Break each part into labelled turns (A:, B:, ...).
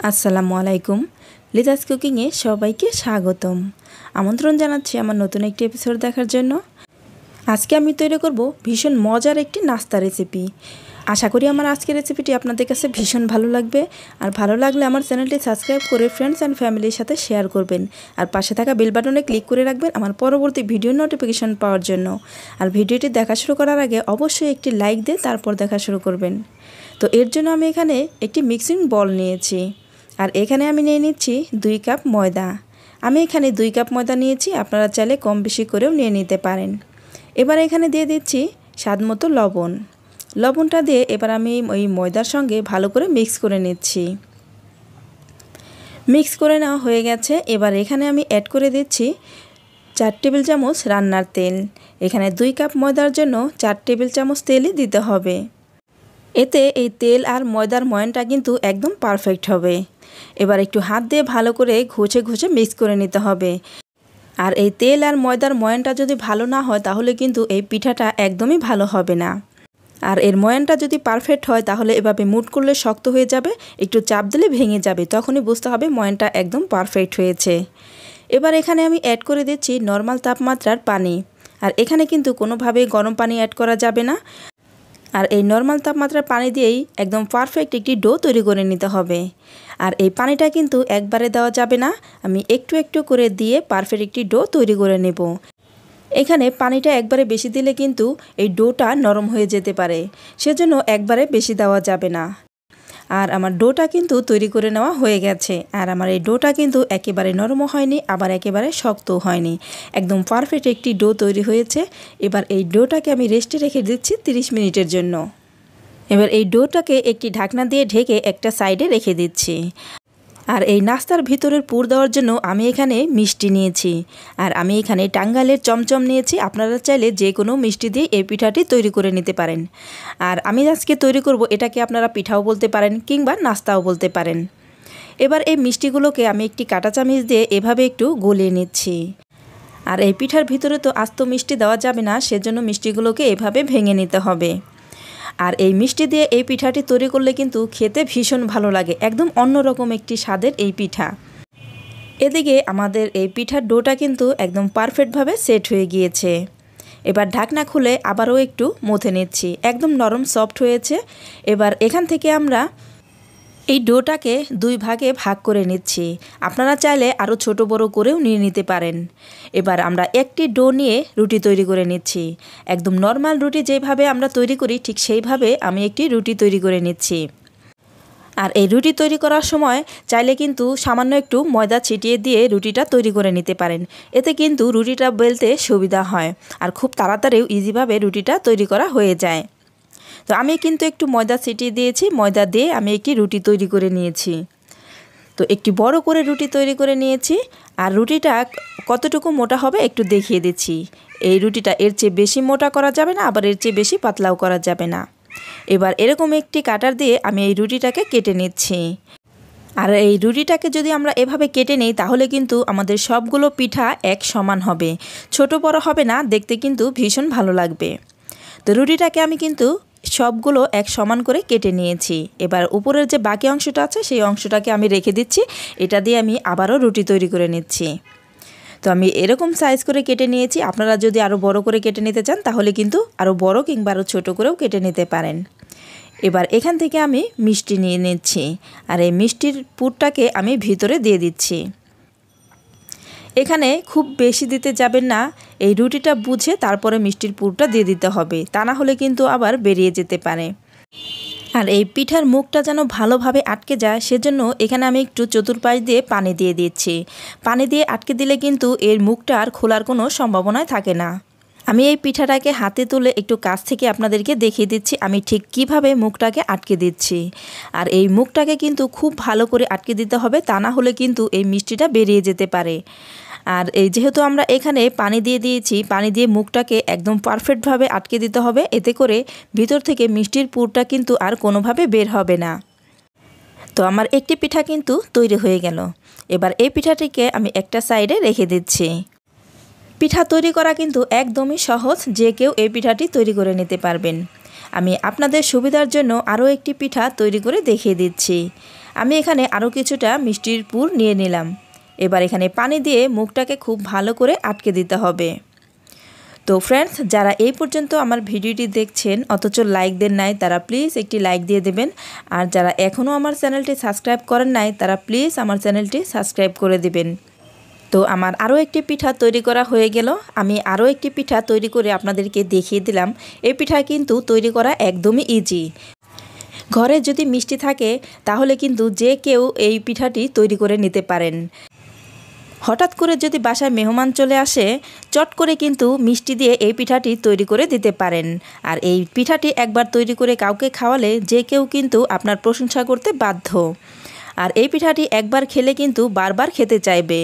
A: আসসালামু আলাইকুম। লিজাস কুকিংয়ে সবাইকে স্বাগতম। আমন্ত্রণ জানাচ্ছি আমার নতুন একটি এপিসোড দেখার জন্য। আজকে আমি তৈরি করব ভীষণ মজার একটি নাস্তা রেসিপি। আশা করি আমার আজকের রেসিপিটি আপনাদের কাছে ভীষণ ভালো লাগবে। আর ভালো লাগলে আমার চ্যানেলটি সাবস্ক্রাইব করে ফ্রেন্ডস অ্যান্ড ফ্যামিলির সাথে শেয়ার করবেন। আর পাশে থাকা বেল বাটনে ক্লিক করে রাখবেন আমার পরবর্তী ভিডিও নোটিফিকেশন পাওয়ার জন্য। আর ভিডিওটি দেখা শুরু করার আগে অবশ্যই একটি লাইক দিয়ে তারপর দেখা শুরু করবেন। তো এর জন্য আমি এখানে একটি মিক্সিং বল নিয়েছি। আর এখানে আমি নিয়ে নিচ্ছি 2 কাপ ময়দা। আমি এখানে 2 কাপ ময়দা নিয়েছি, আপনারা চাইলে কম বেশি করেও নিয়ে নিতে পারেন। এবার এখানে দিয়ে দিচ্ছি স্বাদ মতো লবণ। লবণটা দিয়ে এবার আমি ওই ময়দার সঙ্গে ভালো করে মিক্স করে নিচ্ছি। মিক্স করে নেওয়া হয়ে গেছে। এবার এখানে আমি অ্যাড করে দিচ্ছি 4 টেবিল চামচ রান্নার তেল। এখানে 2 কাপ ময়দার জন্য 4 টেবিল চামচ তেলই দিতে হবে। এতে এই তেল আর ময়দার ময়ানটা কিন্তু একদম পারফেক্ট হবে। এবার একটু হাত দিয়ে ভালো করে ঘষে ঘষে মিক্স করে নিতে হবে। আর এই তেল আর ময়দার ময়ানটা যদি ভালো না হয় তাহলে কিন্তু এই পিঠাটা একদমই ভালো হবে না। আর এর ময়ানটা যদি পারফেক্ট হয় তাহলে এভাবে মুট করলে শক্ত হয়ে যাবে, একটু চাপ দিলে ভেঙে যাবে, তখনই বুঝতে হবে ময়ানটা একদম পারফেক্ট হয়েছে। এবার এখানে আমি অ্যাড করে দিচ্ছি নর্মাল তাপমাত্রার পানি। আর এখানে কিন্তু কোনোভাবেই গরম পানি অ্যাড করা যাবে না। আর এই নর্মাল তাপমাত্রার পানি দিয়েই একদম পারফেক্ট একটি ডো তৈরি করে নিতে হবে। আর এই পানিটা কিন্তু একবারে দেওয়া যাবে না, আমি একটু একটু করে দিয়ে পারফেক্ট একটি ডো তৈরি করে নেব। এখানে পানিটা একবারে বেশি দিলে কিন্তু এই ডোটা নরম হয়ে যেতে পারে, সেজন্য একবারে বেশি দেওয়া যাবে না। আর আমার ডোটা কিন্তু তৈরি করে নেওয়া হয়ে গেছে। আর আমার এই ডোটা কিন্তু একেবারে নরমও হয়নি, আবার একেবারে শক্তও হয়নি, একদম পারফেক্ট একটি ডো তৈরি হয়েছে। এবার এই ডোটাকে আমি রেস্টে রেখে দিচ্ছি 30 মিনিটের জন্য। এবার এই ডোটাকে একটি ঢাকনা দিয়ে ঢেকে একটা সাইডে রেখে দিচ্ছি। আর এই নাস্তার ভিতরের পুর দেওয়ার জন্য আমি এখানে মিষ্টি নিয়েছি। আর আমি এখানে টাঙ্গাইলের চমচম নিয়েছি, আপনারা চাইলে যে কোনো মিষ্টি দিয়ে এই পিঠাটি তৈরি করে নিতে পারেন। আর আমি আজকে তৈরি করব এটাকে আপনারা পিঠাও বলতে পারেন কিংবা নাস্তাও বলতে পারেন। এবার এই মিষ্টিগুলোকে আমি একটি কাঁটা চামচ দিয়ে এভাবে একটু গলিয়ে নিচ্ছি। আর এই পিঠার ভিতরে তো আস্ত মিষ্টি দেওয়া যাবে না, সেজন্য মিষ্টিগুলোকে এভাবে ভেঙে নিতে হবে। আর এই মিষ্টি দিয়ে এই পিঠাটি তৈরি করলে কিন্তু খেতে ভীষণ ভালো লাগে, একদম অন্যরকম একটি স্বাদের এই পিঠা। এদিকে আমাদের এই পিঠার ডোটা কিন্তু একদম পারফেক্টভাবে সেট হয়ে গিয়েছে। এবার ঢাকনা খুলে আবারও একটু মথে নিচ্ছি, একদম নরম সফট হয়েছে। এবার এখান থেকে আমরা এই ডোটাকে 2 ভাগে ভাগ করে নিচ্ছি, আপনারা চাইলে আরও ছোট বড় করেও নিয়ে নিতে পারেন। এবার আমরা একটি ডো নিয়ে রুটি তৈরি করে নিচ্ছি, একদম নর্মাল রুটি যেভাবে আমরা তৈরি করি ঠিক সেইভাবে আমি একটি রুটি তৈরি করে নিচ্ছি। আর এই রুটি তৈরি করার সময় চাইলে কিন্তু সামান্য একটু ময়দা ছিটিয়ে দিয়ে রুটিটা তৈরি করে নিতে পারেন, এতে কিন্তু রুটিটা বেলতে সুবিধা হয় আর খুব তাড়াতাড়িও ইজিভাবে রুটিটা তৈরি করা হয়ে যায়। তো আমি কিন্তু একটু ময়দা ছিটিয়ে দিয়েছি, ময়দা দিয়ে আমি একটি রুটি তৈরি করে নিয়েছি। তো একটি বড় করে রুটি তৈরি করে নিয়েছি। আর রুটিটা কতটুকু মোটা হবে একটু দেখিয়ে দিচ্ছি। এই রুটিটা এর চেয়ে বেশি মোটা করা যাবে না, আবার এর চেয়ে বেশি পাতলাও করা যাবে না। এবার এরকম একটি কাটার দিয়ে আমি এই রুটিটাকে কেটে নিচ্ছি। আর এই রুটিটাকে যদি আমরা এভাবে কেটে নিই তাহলে কিন্তু আমাদের সবগুলো পিঠা এক সমান হবে, ছোট বড় হবে না, দেখতে কিন্তু ভীষণ ভালো লাগবে। তো রুটিটাকে আমি কিন্তু সবগুলো এক সমান করে কেটে নিয়েছি। এবার উপরের যে বাকি অংশটা আছে সেই অংশটাকে আমি রেখে দিচ্ছি, এটা দিয়ে আমি আবারও রুটি তৈরি করে নিচ্ছি। তো আমি এরকম সাইজ করে কেটে নিয়েছি, আপনারা যদি আরও বড় করে কেটে নিতে চান তাহলে কিন্তু আরও বড় কিংবা আরও ছোটো করেও কেটে নিতে পারেন। এবার এখান থেকে আমি মিষ্টি নিয়ে নিচ্ছি। আর এই মিষ্টির পুরটাকে আমি ভিতরে দিয়ে দিচ্ছি। এখানে খুব বেশি দিতে যাবেন না, এই রুটিটা বুঝে তারপরে মিষ্টির পুরটা দিয়ে দিতে হবে, তা না হলে কিন্তু আবার বেরিয়ে যেতে পারে। আর এই পিঠার মুখটা যেন ভালোভাবে আটকে যায় সেজন্য এখানে আমি একটু চতুর্পাশ দিয়ে পানি দিয়ে দিচ্ছি। পানি দিয়ে আটকে দিলে কিন্তু এর মুখটা আর খোলার কোনো সম্ভাবনাই থাকে না। আমি এই পিঠাটাকে হাতে তুলে একটু কাছ থেকে আপনাদেরকে দেখিয়ে দিচ্ছি আমি ঠিক কিভাবে মুখটাকে আটকে দিচ্ছি। আর এই মুখটাকে কিন্তু খুব ভালো করে আটকে দিতে হবে, তা না হলে কিন্তু এই মিষ্টিটা বেরিয়ে যেতে পারে। আর এই যেহেতু আমরা এখানে পানি দিয়ে দিয়েছি, পানি দিয়ে মুখটাকে একদম পারফেক্টভাবে আটকে দিতে হবে, এতে করে ভিতর থেকে মিষ্টির পুরটা কিন্তু আর কোনোভাবে বের হবে না। তো আমার একটি পিঠা কিন্তু তৈরি হয়ে গেল। এবার এই পিঠাটিকে আমি একটা সাইডে রেখে দিচ্ছি। পিঠা তৈরি করা কিন্তু একদমই সহজ, যে কেউ এই পিঠাটি তৈরি করে নিতে পারবেন। আমি আপনাদের সুবিধার জন্য আরও একটি পিঠা তৈরি করে দেখিয়ে দিচ্ছি। আমি এখানে আরও কিছুটা মিষ্টির পুর নিয়ে নিলাম। এবার এখানে পানি দিয়ে মুখটাকে খুব ভালো করে আটকে দিতে হবে। তো ফ্রেন্ডস, যারা এই পর্যন্ত আমার ভিডিওটি দেখছেন অথচ লাইক দেন নাই, তারা প্লিজ একটি লাইক দিয়ে দেবেন। আর যারা এখনও আমার চ্যানেলটি সাবস্ক্রাইব করেন নাই, তারা প্লিজ আমার চ্যানেলটি সাবস্ক্রাইব করে দিবেন। তো আমার আরও একটি পিঠা তৈরি করা হয়ে গেল। আমি আরও একটি পিঠা তৈরি করে আপনাদেরকে দেখিয়ে দিলাম। এই পিঠা কিন্তু তৈরি করা একদমই ইজি। ঘরে যদি মিষ্টি থাকে তাহলে কিন্তু যে কেউ এই পিঠাটি তৈরি করে নিতে পারেন। হঠাৎ করে যদি বাসায় মেহমান চলে আসে, চট করে কিন্তু মিষ্টি দিয়ে এই পিঠাটি তৈরি করে দিতে পারেন। আর এই পিঠাটি একবার তৈরি করে কাউকে খাওয়ালে যে কেউ কিন্তু আপনার প্রশংসা করতে বাধ্য। আর এই পিঠাটি একবার খেলে কিন্তু বারবার খেতে চাইবে।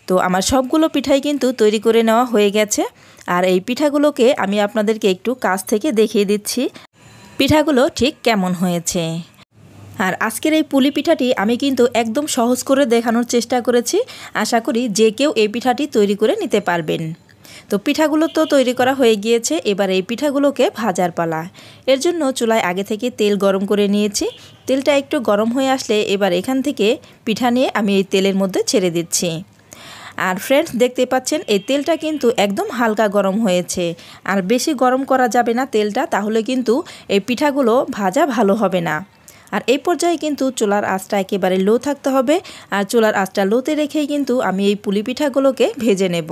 A: তো আমার সবগুলো পিঠাই কিন্তু তৈরি করে নেওয়া হয়ে গেছে। আর এই পিঠাগুলোকে আমি আপনাদেরকে একটু কাছ থেকে দেখিয়ে দিচ্ছি পিঠাগুলো ঠিক কেমন হয়েছে। আর আজকের এই পুলি পিঠাটি আমি কিন্তু একদম সহজ করে দেখানোর চেষ্টা করেছি। আশা করি যে কেউ এই পিঠাটি তৈরি করে নিতে পারবেন। তো পিঠাগুলো তো তৈরি করা হয়ে গিয়েছে। এবার এই পিঠাগুলোকে ভাজার পালা। এর জন্য চুলায় আগে থেকে তেল গরম করে নিয়েছি। তেলটা একটু গরম হয়ে আসলে এবার এখান থেকে পিঠা নিয়ে আমি এই তেলের মধ্যে ছেড়ে দিচ্ছি। আর ফ্রেন্ডস, দেখতে পাচ্ছেন এই তেলটা কিন্তু একদম হালকা গরম হয়েছে। আর বেশি গরম করা যাবে না তেলটা, তাহলে কিন্তু এই পিঠাগুলো ভাজা ভালো হবে না। আর এই পর্যায়ে কিন্তু চুলার আঁচটা একেবারে লো থাকতে হবে। আর চুলার আঁচটা লোতে রেখেই কিন্তু আমি এই পুলি পিঠাগুলোকে ভেজে নেব।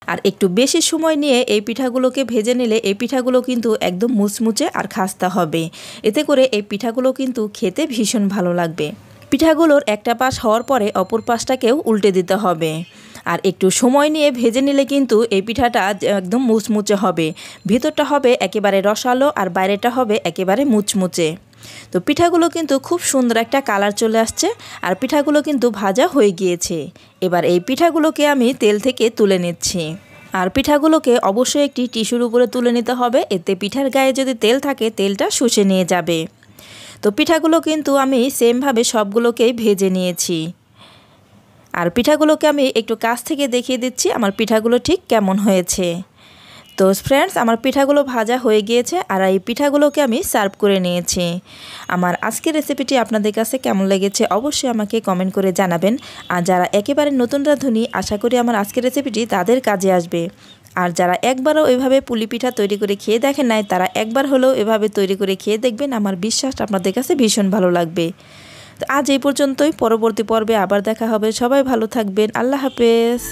A: আর একটু বেশি সময় নিয়ে এই পিঠাগুলোকে ভেজে নিলে এই পিঠাগুলো কিন্তু একদম মুচমুচে আর খাস্তা হবে। এতে করে এই পিঠাগুলো কিন্তু খেতে ভীষণ ভালো লাগবে। পিঠাগুলোর একটা পাশ হওয়ার পরে অপর পাশটাকেও উল্টে দিতে হবে। আর একটু সময় নিয়ে ভেজে নিলে কিন্তু এই পিঠাটা একদম মুচমুচে হবে। ভিতরটা হবে একেবারে রসালো আর বাইরেটা হবে একেবারে মুচমুচে। তো পিঠাগুলো কিন্তু খুব সুন্দর একটা কালার চলে আসছে। আর পিঠাগুলো কিন্তু ভাজা হয়ে গিয়েছে। এবার এই পিঠাগুলোকে আমি তেল থেকে তুলে নিচ্ছি। আর পিঠাগুলোকে অবশ্যই একটি টিস্যুর উপরে তুলে নিতে হবে। এতে পিঠার গায়ে যদি তেল থাকে তেলটা শুষে নিয়ে যাবে। তো পিঠাগুলো কিন্তু আমি সেমভাবে সবগুলোকেই ভেজে নিয়েছি। আর পিঠাগুলোকে আমি একটু কাছ থেকে দেখিয়ে দিচ্ছি আমার পিঠাগুলো ঠিক কেমন হয়েছে। তো ফ্রেন্ডস, আমার পিঠাগুলো ভাজা হয়ে গিয়েছে। আর এই পিঠাগুলোকে আমি সার্ভ করে নিয়েছি। আমার আজকের রেসিপিটি আপনাদের কাছে কেমন লেগেছে অবশ্যই আমাকে কমেন্ট করে জানাবেন। আর যারা একেবারে নতুন রাঁধুনি, আশা করি আমার আজকের রেসিপিটি তাদের কাজে আসবে। আর যারা একবারও এভাবে পুলি পিঠা তৈরি করে খেয়ে দেখেন নাই, তারা একবার হলেও এভাবে তৈরি করে খেয়ে দেখবেন। আমার বিশ্বাস আপনাদের কাছে ভীষণ ভালো লাগবে। তো আজ এই পর্যন্তই। পরবর্তী পর্বে আবার দেখা হবে। সবাই ভালো থাকবেন। আল্লাহ হাফেজ।